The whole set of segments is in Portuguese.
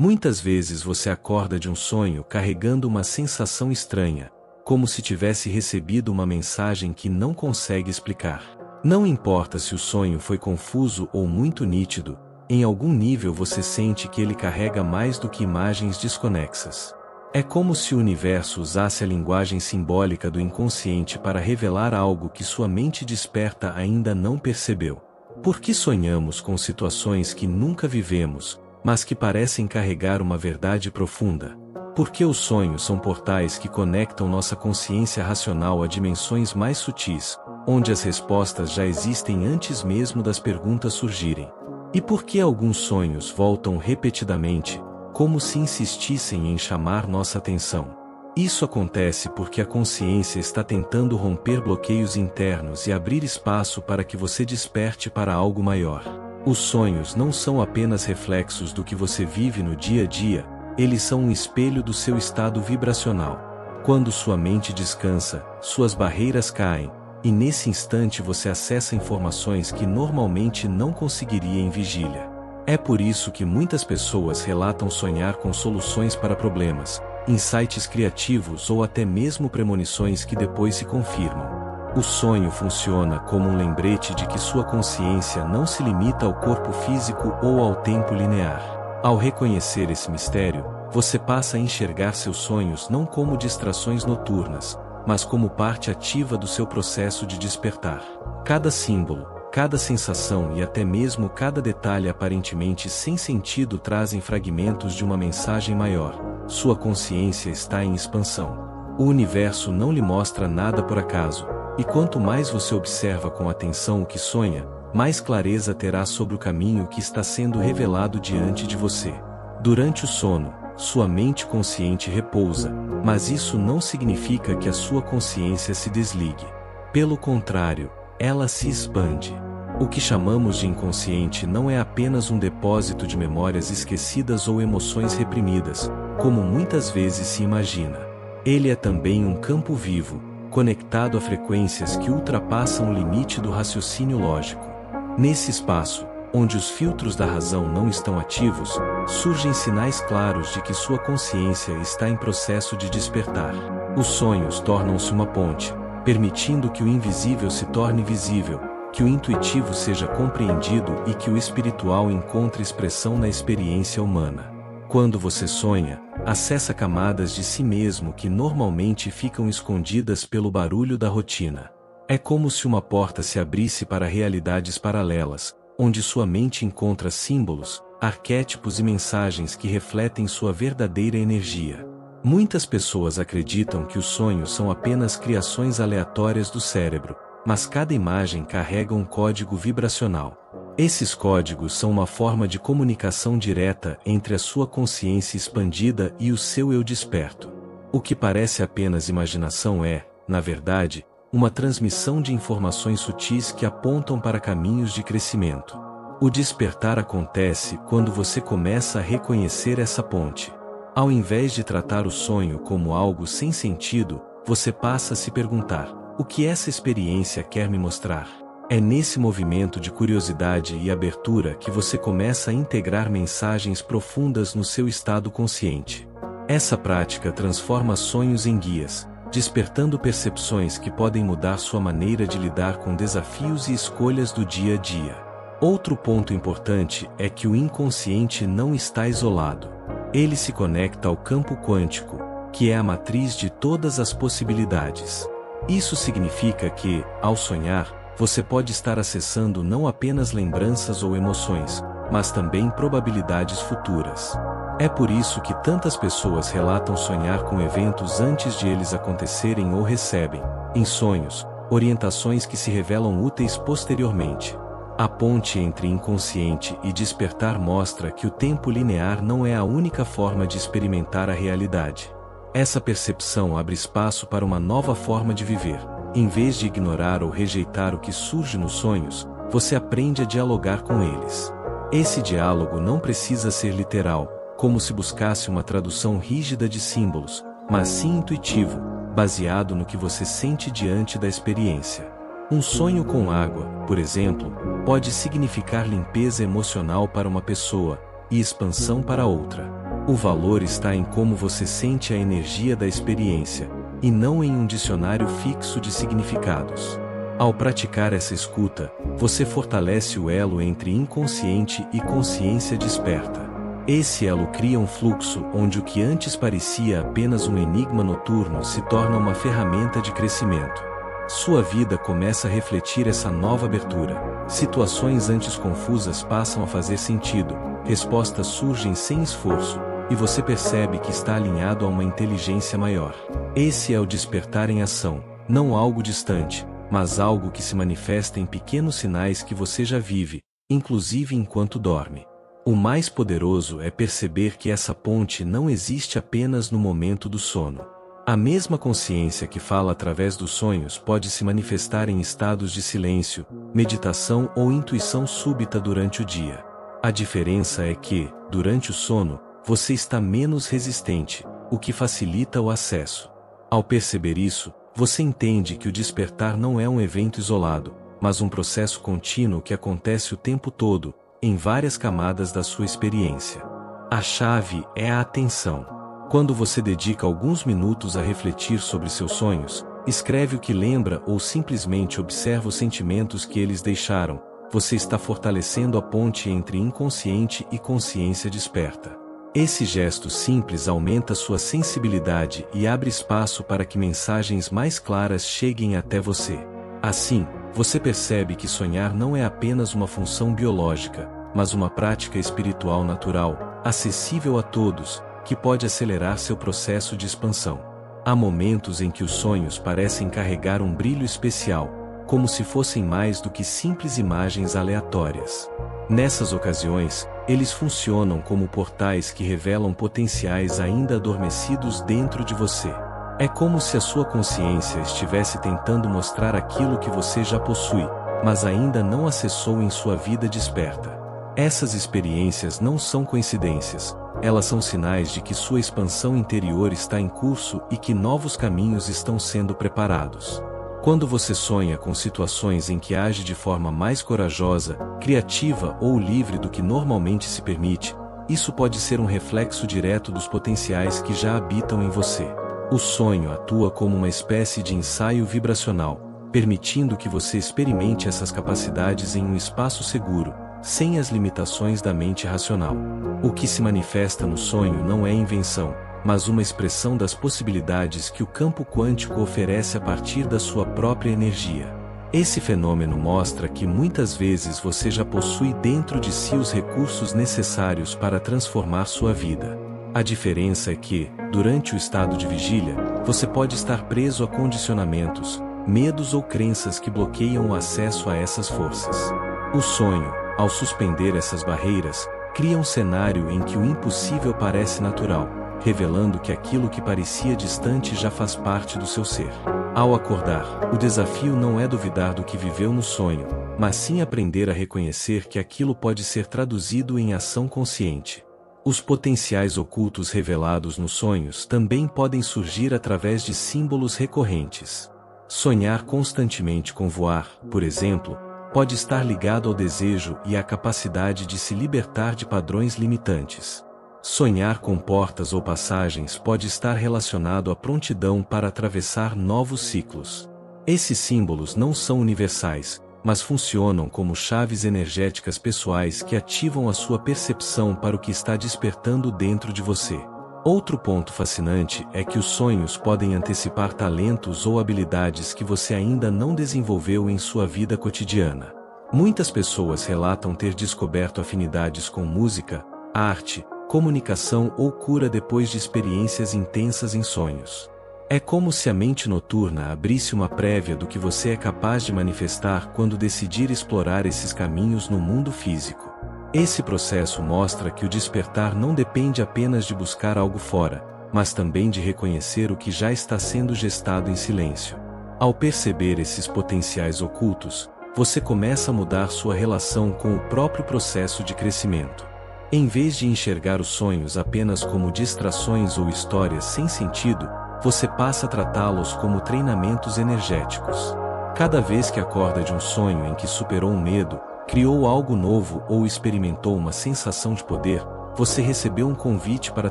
Muitas vezes você acorda de um sonho carregando uma sensação estranha, como se tivesse recebido uma mensagem que não consegue explicar. Não importa se o sonho foi confuso ou muito nítido, em algum nível você sente que ele carrega mais do que imagens desconexas. É como se o universo usasse a linguagem simbólica do inconsciente para revelar algo que sua mente desperta ainda não percebeu. Por que sonhamos com situações que nunca vivemos, mas que parecem carregar uma verdade profunda? Porque os sonhos são portais que conectam nossa consciência racional a dimensões mais sutis, onde as respostas já existem antes mesmo das perguntas surgirem. E por que alguns sonhos voltam repetidamente, como se insistissem em chamar nossa atenção? Isso acontece porque a consciência está tentando romper bloqueios internos e abrir espaço para que você desperte para algo maior. Os sonhos não são apenas reflexos do que você vive no dia a dia, eles são um espelho do seu estado vibracional. Quando sua mente descansa, suas barreiras caem, e nesse instante você acessa informações que normalmente não conseguiria em vigília. É por isso que muitas pessoas relatam sonhar com soluções para problemas, insights criativos ou até mesmo premonições que depois se confirmam. O sonho funciona como um lembrete de que sua consciência não se limita ao corpo físico ou ao tempo linear. Ao reconhecer esse mistério, você passa a enxergar seus sonhos não como distrações noturnas, mas como parte ativa do seu processo de despertar. Cada símbolo, cada sensação e até mesmo cada detalhe aparentemente sem sentido trazem fragmentos de uma mensagem maior. Sua consciência está em expansão. O universo não lhe mostra nada por acaso, e quanto mais você observa com atenção o que sonha, mais clareza terá sobre o caminho que está sendo revelado diante de você. Durante o sono, sua mente consciente repousa, mas isso não significa que a sua consciência se desligue. Pelo contrário, ela se expande. O que chamamos de inconsciente não é apenas um depósito de memórias esquecidas ou emoções reprimidas, como muitas vezes se imagina. Ele é também um campo vivo, conectado a frequências que ultrapassam o limite do raciocínio lógico. Nesse espaço, onde os filtros da razão não estão ativos, surgem sinais claros de que sua consciência está em processo de despertar. Os sonhos tornam-se uma ponte, permitindo que o invisível se torne visível, que o intuitivo seja compreendido e que o espiritual encontre expressão na experiência humana. Quando você sonha, acessa camadas de si mesmo que normalmente ficam escondidas pelo barulho da rotina. É como se uma porta se abrisse para realidades paralelas, onde sua mente encontra símbolos, arquétipos e mensagens que refletem sua verdadeira energia. Muitas pessoas acreditam que os sonhos são apenas criações aleatórias do cérebro, mas cada imagem carrega um código vibracional. Esses códigos são uma forma de comunicação direta entre a sua consciência expandida e o seu eu desperto. O que parece apenas imaginação é, na verdade, uma transmissão de informações sutis que apontam para caminhos de crescimento. O despertar acontece quando você começa a reconhecer essa ponte. Ao invés de tratar o sonho como algo sem sentido, você passa a se perguntar: o que essa experiência quer me mostrar? É nesse movimento de curiosidade e abertura que você começa a integrar mensagens profundas no seu estado consciente. Essa prática transforma sonhos em guias, despertando percepções que podem mudar sua maneira de lidar com desafios e escolhas do dia a dia. Outro ponto importante é que o inconsciente não está isolado. Ele se conecta ao campo quântico, que é a matriz de todas as possibilidades. Isso significa que, ao sonhar, você pode estar acessando não apenas lembranças ou emoções, mas também probabilidades futuras. É por isso que tantas pessoas relatam sonhar com eventos antes de eles acontecerem ou recebem, em sonhos, orientações que se revelam úteis posteriormente. A ponte entre inconsciente e despertar mostra que o tempo linear não é a única forma de experimentar a realidade. Essa percepção abre espaço para uma nova forma de viver. Em vez de ignorar ou rejeitar o que surge nos sonhos, você aprende a dialogar com eles. Esse diálogo não precisa ser literal, como se buscasse uma tradução rígida de símbolos, mas sim intuitivo, baseado no que você sente diante da experiência. Um sonho com água, por exemplo, pode significar limpeza emocional para uma pessoa e expansão para outra. O valor está em como você sente a energia da experiência, e não em um dicionário fixo de significados. Ao praticar essa escuta, você fortalece o elo entre inconsciente e consciência desperta. Esse elo cria um fluxo onde o que antes parecia apenas um enigma noturno se torna uma ferramenta de crescimento. Sua vida começa a refletir essa nova abertura. Situações antes confusas passam a fazer sentido, respostas surgem sem esforço, e você percebe que está alinhado a uma inteligência maior. Esse é o despertar em ação, não algo distante, mas algo que se manifesta em pequenos sinais que você já vive, inclusive enquanto dorme. O mais poderoso é perceber que essa ponte não existe apenas no momento do sono. A mesma consciência que fala através dos sonhos pode se manifestar em estados de silêncio, meditação ou intuição súbita durante o dia. A diferença é que, durante o sono, você está menos resistente, o que facilita o acesso. Ao perceber isso, você entende que o despertar não é um evento isolado, mas um processo contínuo que acontece o tempo todo, em várias camadas da sua experiência. A chave é a atenção. Quando você dedica alguns minutos a refletir sobre seus sonhos, escreve o que lembra ou simplesmente observa os sentimentos que eles deixaram, você está fortalecendo a ponte entre inconsciente e consciência desperta. Esse gesto simples aumenta sua sensibilidade e abre espaço para que mensagens mais claras cheguem até você. Assim, você percebe que sonhar não é apenas uma função biológica, mas uma prática espiritual natural, acessível a todos, que pode acelerar seu processo de expansão. Há momentos em que os sonhos parecem carregar um brilho especial, como se fossem mais do que simples imagens aleatórias. Nessas ocasiões, eles funcionam como portais que revelam potenciais ainda adormecidos dentro de você. É como se a sua consciência estivesse tentando mostrar aquilo que você já possui, mas ainda não acessou em sua vida desperta. Essas experiências não são coincidências, elas são sinais de que sua expansão interior está em curso e que novos caminhos estão sendo preparados. Quando você sonha com situações em que age de forma mais corajosa, criativa ou livre do que normalmente se permite, isso pode ser um reflexo direto dos potenciais que já habitam em você. O sonho atua como uma espécie de ensaio vibracional, permitindo que você experimente essas capacidades em um espaço seguro, sem as limitações da mente racional. O que se manifesta no sonho não é invenção, mas uma expressão das possibilidades que o campo quântico oferece a partir da sua própria energia. Esse fenômeno mostra que muitas vezes você já possui dentro de si os recursos necessários para transformar sua vida. A diferença é que, durante o estado de vigília, você pode estar preso a condicionamentos, medos ou crenças que bloqueiam o acesso a essas forças. O sonho, ao suspender essas barreiras, cria um cenário em que o impossível parece natural, revelando que aquilo que parecia distante já faz parte do seu ser. Ao acordar, o desafio não é duvidar do que viveu no sonho, mas sim aprender a reconhecer que aquilo pode ser traduzido em ação consciente. Os potenciais ocultos revelados nos sonhos também podem surgir através de símbolos recorrentes. Sonhar constantemente com voar, por exemplo, pode estar ligado ao desejo e à capacidade de se libertar de padrões limitantes. Sonhar com portas ou passagens pode estar relacionado à prontidão para atravessar novos ciclos. Esses símbolos não são universais, mas funcionam como chaves energéticas pessoais que ativam a sua percepção para o que está despertando dentro de você. Outro ponto fascinante é que os sonhos podem antecipar talentos ou habilidades que você ainda não desenvolveu em sua vida cotidiana. Muitas pessoas relatam ter descoberto afinidades com música, arte, comunicação ou cura depois de experiências intensas em sonhos. É como se a mente noturna abrisse uma prévia do que você é capaz de manifestar quando decidir explorar esses caminhos no mundo físico. Esse processo mostra que o despertar não depende apenas de buscar algo fora, mas também de reconhecer o que já está sendo gestado em silêncio. Ao perceber esses potenciais ocultos, você começa a mudar sua relação com o próprio processo de crescimento. Em vez de enxergar os sonhos apenas como distrações ou histórias sem sentido, você passa a tratá-los como treinamentos energéticos. Cada vez que acorda de um sonho em que superou um medo, criou algo novo ou experimentou uma sensação de poder, você recebeu um convite para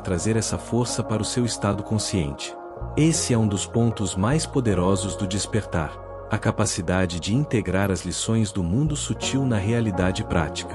trazer essa força para o seu estado consciente. Esse é um dos pontos mais poderosos do despertar, a capacidade de integrar as lições do mundo sutil na realidade prática.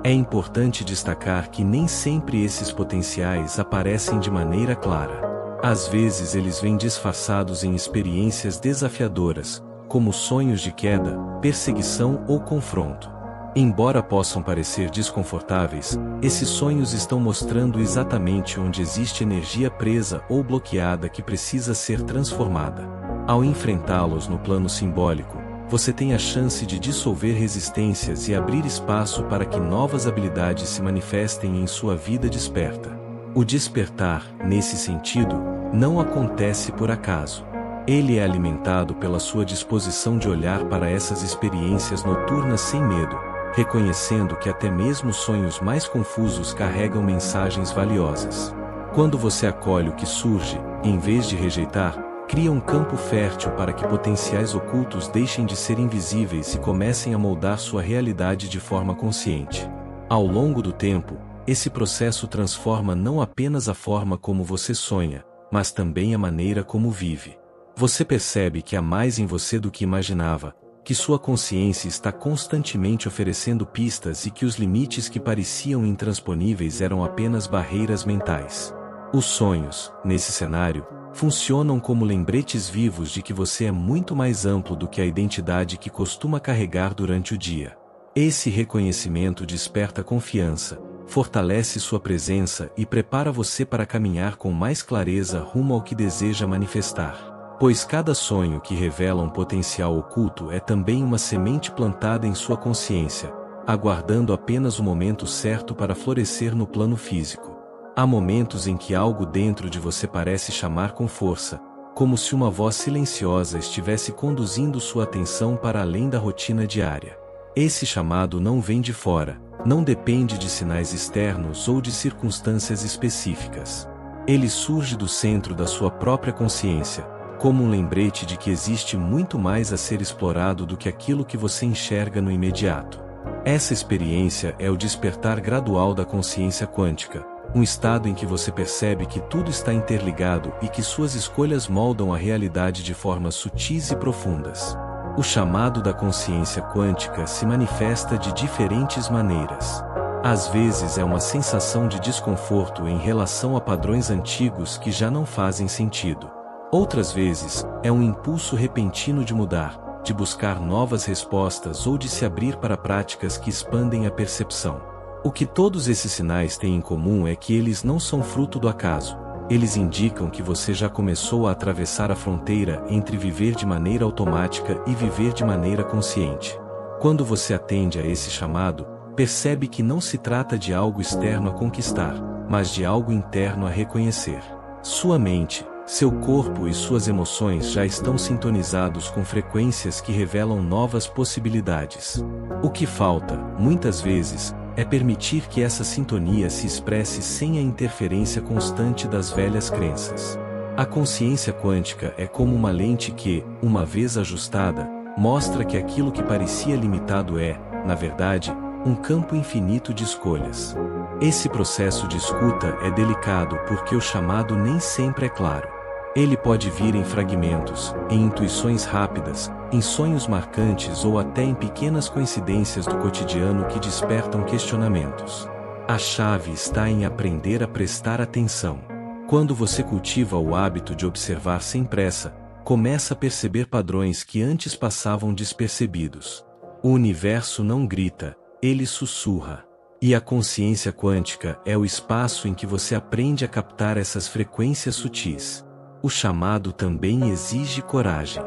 É importante destacar que nem sempre esses potenciais aparecem de maneira clara. Às vezes eles vêm disfarçados em experiências desafiadoras, como sonhos de queda, perseguição ou confronto. Embora possam parecer desconfortáveis, esses sonhos estão mostrando exatamente onde existe energia presa ou bloqueada que precisa ser transformada. Ao enfrentá-los no plano simbólico, você tem a chance de dissolver resistências e abrir espaço para que novas habilidades se manifestem em sua vida desperta. O despertar, nesse sentido, não acontece por acaso. Ele é alimentado pela sua disposição de olhar para essas experiências noturnas sem medo, reconhecendo que até mesmo sonhos mais confusos carregam mensagens valiosas. Quando você acolhe o que surge, em vez de rejeitar, cria um campo fértil para que potenciais ocultos deixem de ser invisíveis e comecem a moldar sua realidade de forma consciente. Ao longo do tempo, esse processo transforma não apenas a forma como você sonha, mas também a maneira como vive. Você percebe que há mais em você do que imaginava, que sua consciência está constantemente oferecendo pistas e que os limites que pareciam intransponíveis eram apenas barreiras mentais. Os sonhos, nesse cenário, funcionam como lembretes vivos de que você é muito mais amplo do que a identidade que costuma carregar durante o dia. Esse reconhecimento desperta confiança, fortalece sua presença e prepara você para caminhar com mais clareza rumo ao que deseja manifestar. Pois cada sonho que revela um potencial oculto é também uma semente plantada em sua consciência, aguardando apenas o momento certo para florescer no plano físico. Há momentos em que algo dentro de você parece chamar com força, como se uma voz silenciosa estivesse conduzindo sua atenção para além da rotina diária. Esse chamado não vem de fora, não depende de sinais externos ou de circunstâncias específicas. Ele surge do centro da sua própria consciência, como um lembrete de que existe muito mais a ser explorado do que aquilo que você enxerga no imediato. Essa experiência é o despertar gradual da consciência quântica, um estado em que você percebe que tudo está interligado e que suas escolhas moldam a realidade de formas sutis e profundas. O chamado da consciência quântica se manifesta de diferentes maneiras. Às vezes é uma sensação de desconforto em relação a padrões antigos que já não fazem sentido. Outras vezes, é um impulso repentino de mudar, de buscar novas respostas ou de se abrir para práticas que expandem a percepção. O que todos esses sinais têm em comum é que eles não são fruto do acaso. Eles indicam que você já começou a atravessar a fronteira entre viver de maneira automática e viver de maneira consciente. Quando você atende a esse chamado, percebe que não se trata de algo externo a conquistar, mas de algo interno a reconhecer. Sua mente, seu corpo e suas emoções já estão sintonizados com frequências que revelam novas possibilidades. O que falta, muitas vezes, é permitir que essa sintonia se expresse sem a interferência constante das velhas crenças. A consciência quântica é como uma lente que, uma vez ajustada, mostra que aquilo que parecia limitado é, na verdade, um campo infinito de escolhas. Esse processo de escuta é delicado porque o chamado nem sempre é claro. Ele pode vir em fragmentos, em intuições rápidas, em sonhos marcantes ou até em pequenas coincidências do cotidiano que despertam questionamentos. A chave está em aprender a prestar atenção. Quando você cultiva o hábito de observar sem pressa, começa a perceber padrões que antes passavam despercebidos. O universo não grita, ele sussurra. E a consciência quântica é o espaço em que você aprende a captar essas frequências sutis. O chamado também exige coragem.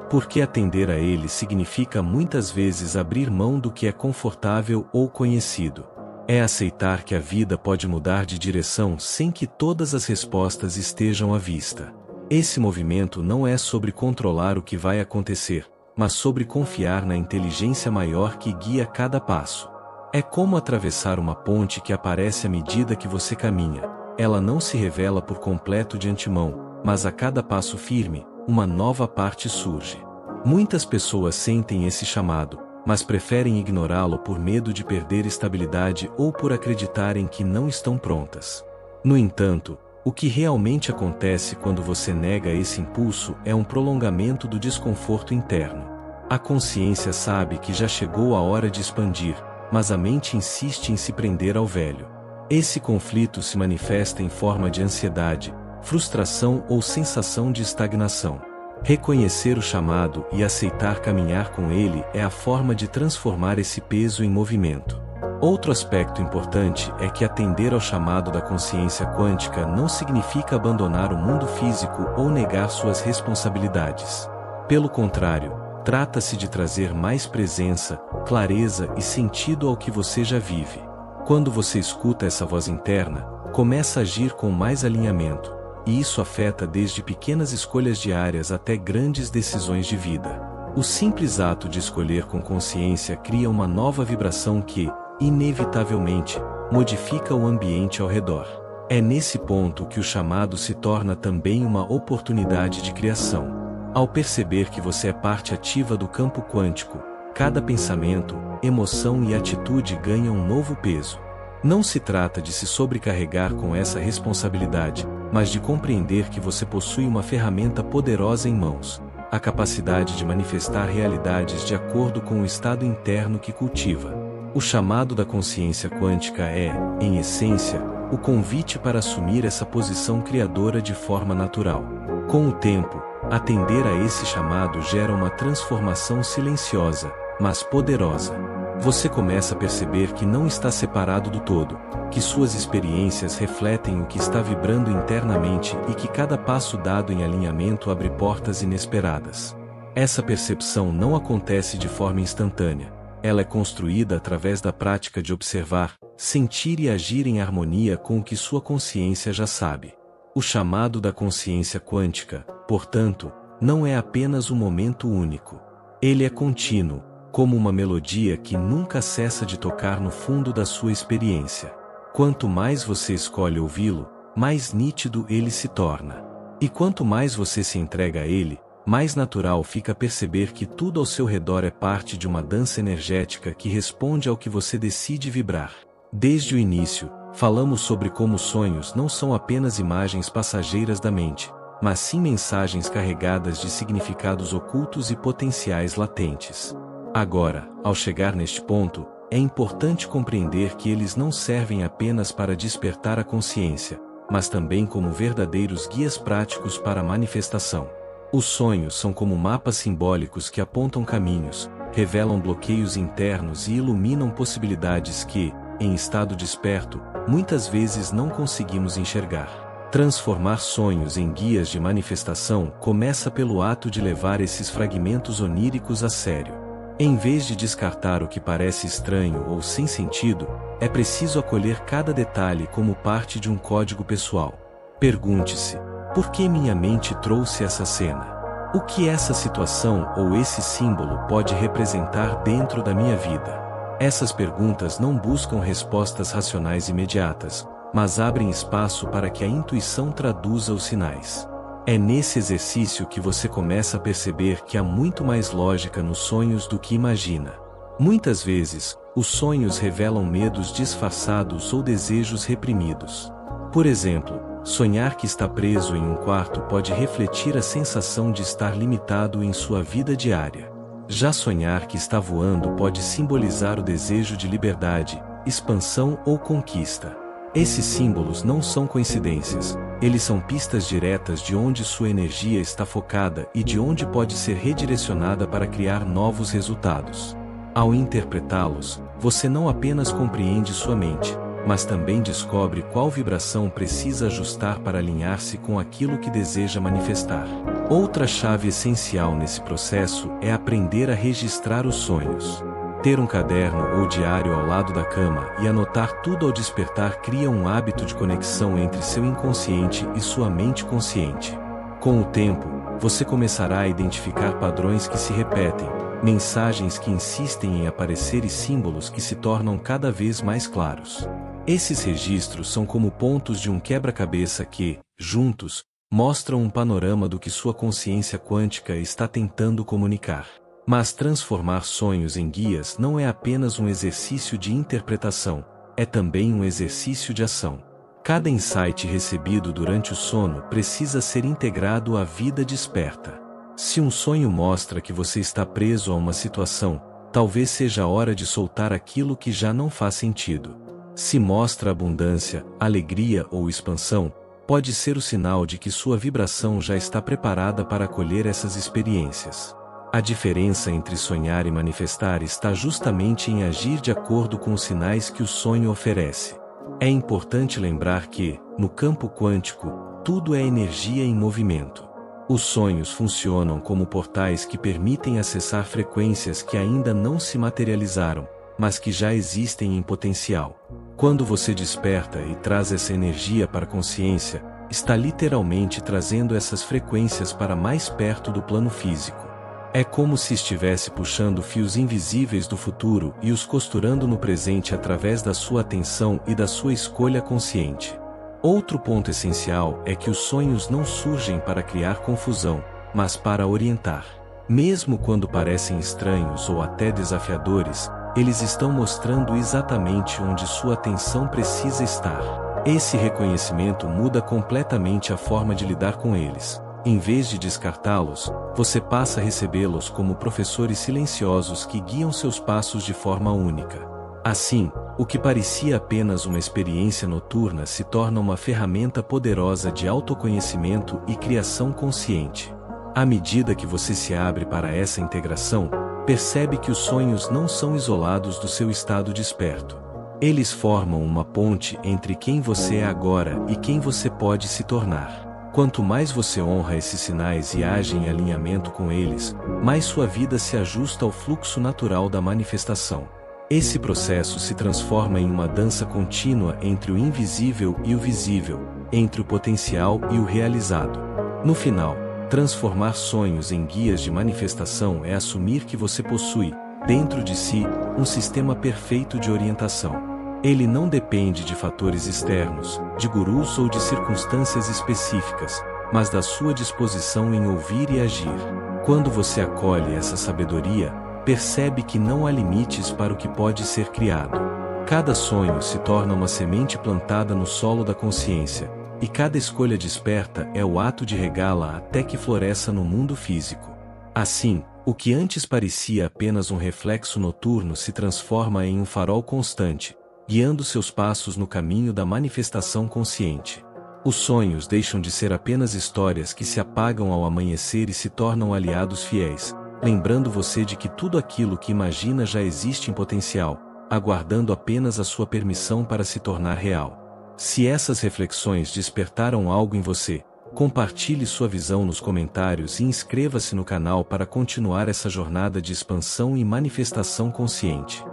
Porque atender a ele significa muitas vezes abrir mão do que é confortável ou conhecido. É aceitar que a vida pode mudar de direção sem que todas as respostas estejam à vista. Esse movimento não é sobre controlar o que vai acontecer, mas sobre confiar na inteligência maior que guia cada passo. É como atravessar uma ponte que aparece à medida que você caminha. Ela não se revela por completo de antemão, mas a cada passo firme, uma nova parte surge. Muitas pessoas sentem esse chamado, mas preferem ignorá-lo por medo de perder estabilidade ou por acreditarem que não estão prontas. No entanto, o que realmente acontece quando você nega esse impulso é um prolongamento do desconforto interno. A consciência sabe que já chegou a hora de expandir, mas a mente insiste em se prender ao velho. Esse conflito se manifesta em forma de ansiedade, frustração ou sensação de estagnação. Reconhecer o chamado e aceitar caminhar com ele é a forma de transformar esse peso em movimento. Outro aspecto importante é que atender ao chamado da consciência quântica não significa abandonar o mundo físico ou negar suas responsabilidades. Pelo contrário, trata-se de trazer mais presença, clareza e sentido ao que você já vive. Quando você escuta essa voz interna, começa a agir com mais alinhamento, e isso afeta desde pequenas escolhas diárias até grandes decisões de vida. O simples ato de escolher com consciência cria uma nova vibração que, inevitavelmente, modifica o ambiente ao redor. É nesse ponto que o chamado se torna também uma oportunidade de criação. Ao perceber que você é parte ativa do campo quântico, cada pensamento, emoção e atitude ganha um novo peso. Não se trata de se sobrecarregar com essa responsabilidade, mas de compreender que você possui uma ferramenta poderosa em mãos, a capacidade de manifestar realidades de acordo com o estado interno que cultiva. O chamado da consciência quântica é, em essência, o convite para assumir essa posição criadora de forma natural. Com o tempo, atender a esse chamado gera uma transformação silenciosa, mas poderosa. Você começa a perceber que não está separado do todo, que suas experiências refletem o que está vibrando internamente e que cada passo dado em alinhamento abre portas inesperadas. Essa percepção não acontece de forma instantânea. Ela é construída através da prática de observar, sentir e agir em harmonia com o que sua consciência já sabe. O chamado da consciência quântica, portanto, não é apenas um momento único. Ele é contínuo, como uma melodia que nunca cessa de tocar no fundo da sua experiência. Quanto mais você escolhe ouvi-lo, mais nítido ele se torna. E quanto mais você se entrega a ele, mais natural fica perceber que tudo ao seu redor é parte de uma dança energética que responde ao que você decide vibrar. Desde o início, falamos sobre como sonhos não são apenas imagens passageiras da mente, mas sim mensagens carregadas de significados ocultos e potenciais latentes. Agora, ao chegar neste ponto, é importante compreender que eles não servem apenas para despertar a consciência, mas também como verdadeiros guias práticos para a manifestação. Os sonhos são como mapas simbólicos que apontam caminhos, revelam bloqueios internos e iluminam possibilidades que, em estado desperto, muitas vezes não conseguimos enxergar. Transformar sonhos em guias de manifestação começa pelo ato de levar esses fragmentos oníricos a sério. Em vez de descartar o que parece estranho ou sem sentido, é preciso acolher cada detalhe como parte de um código pessoal. Pergunte-se: por que minha mente trouxe essa cena? O que essa situação ou esse símbolo pode representar dentro da minha vida? Essas perguntas não buscam respostas racionais imediatas, mas abrem espaço para que a intuição traduza os sinais. É nesse exercício que você começa a perceber que há muito mais lógica nos sonhos do que imagina. Muitas vezes, os sonhos revelam medos disfarçados ou desejos reprimidos. Por exemplo, sonhar que está preso em um quarto pode refletir a sensação de estar limitado em sua vida diária. Já sonhar que está voando pode simbolizar o desejo de liberdade, expansão ou conquista. Esses símbolos não são coincidências, eles são pistas diretas de onde sua energia está focada e de onde pode ser redirecionada para criar novos resultados. Ao interpretá-los, você não apenas compreende sua mente, mas também descobre qual vibração precisa ajustar para alinhar-se com aquilo que deseja manifestar. Outra chave essencial nesse processo é aprender a registrar os sonhos. Ter um caderno ou diário ao lado da cama e anotar tudo ao despertar cria um hábito de conexão entre seu inconsciente e sua mente consciente. Com o tempo, você começará a identificar padrões que se repetem, mensagens que insistem em aparecer e símbolos que se tornam cada vez mais claros. Esses registros são como pontos de um quebra-cabeça que, juntos, mostram um panorama do que sua consciência quântica está tentando comunicar. Mas transformar sonhos em guias não é apenas um exercício de interpretação, é também um exercício de ação. Cada insight recebido durante o sono precisa ser integrado à vida desperta. Se um sonho mostra que você está preso a uma situação, talvez seja a hora de soltar aquilo que já não faz sentido. Se mostra abundância, alegria ou expansão, pode ser o sinal de que sua vibração já está preparada para acolher essas experiências. A diferença entre sonhar e manifestar está justamente em agir de acordo com os sinais que o sonho oferece. É importante lembrar que, no campo quântico, tudo é energia em movimento. Os sonhos funcionam como portais que permitem acessar frequências que ainda não se materializaram, mas que já existem em potencial. Quando você desperta e traz essa energia para a consciência, está literalmente trazendo essas frequências para mais perto do plano físico. É como se estivesse puxando fios invisíveis do futuro e os costurando no presente através da sua atenção e da sua escolha consciente. Outro ponto essencial é que os sonhos não surgem para criar confusão, mas para orientar. Mesmo quando parecem estranhos ou até desafiadores, eles estão mostrando exatamente onde sua atenção precisa estar. Esse reconhecimento muda completamente a forma de lidar com eles. Em vez de descartá-los, você passa a recebê-los como professores silenciosos que guiam seus passos de forma única. Assim, o que parecia apenas uma experiência noturna se torna uma ferramenta poderosa de autoconhecimento e criação consciente. À medida que você se abre para essa integração, percebe que os sonhos não são isolados do seu estado desperto. Eles formam uma ponte entre quem você é agora e quem você pode se tornar. Quanto mais você honra esses sinais e age em alinhamento com eles, mais sua vida se ajusta ao fluxo natural da manifestação. Esse processo se transforma em uma dança contínua entre o invisível e o visível, entre o potencial e o realizado. No final, transformar sonhos em guias de manifestação é assumir que você possui, dentro de si, um sistema perfeito de orientação. Ele não depende de fatores externos, de gurus ou de circunstâncias específicas, mas da sua disposição em ouvir e agir. Quando você acolhe essa sabedoria, percebe que não há limites para o que pode ser criado. Cada sonho se torna uma semente plantada no solo da consciência, e cada escolha desperta é o ato de regá-la até que floresça no mundo físico. Assim, o que antes parecia apenas um reflexo noturno se transforma em um farol constante, guiando seus passos no caminho da manifestação consciente. Os sonhos deixam de ser apenas histórias que se apagam ao amanhecer e se tornam aliados fiéis, lembrando você de que tudo aquilo que imagina já existe em potencial, aguardando apenas a sua permissão para se tornar real. Se essas reflexões despertaram algo em você, compartilhe sua visão nos comentários e inscreva-se no canal para continuar essa jornada de expansão e manifestação consciente.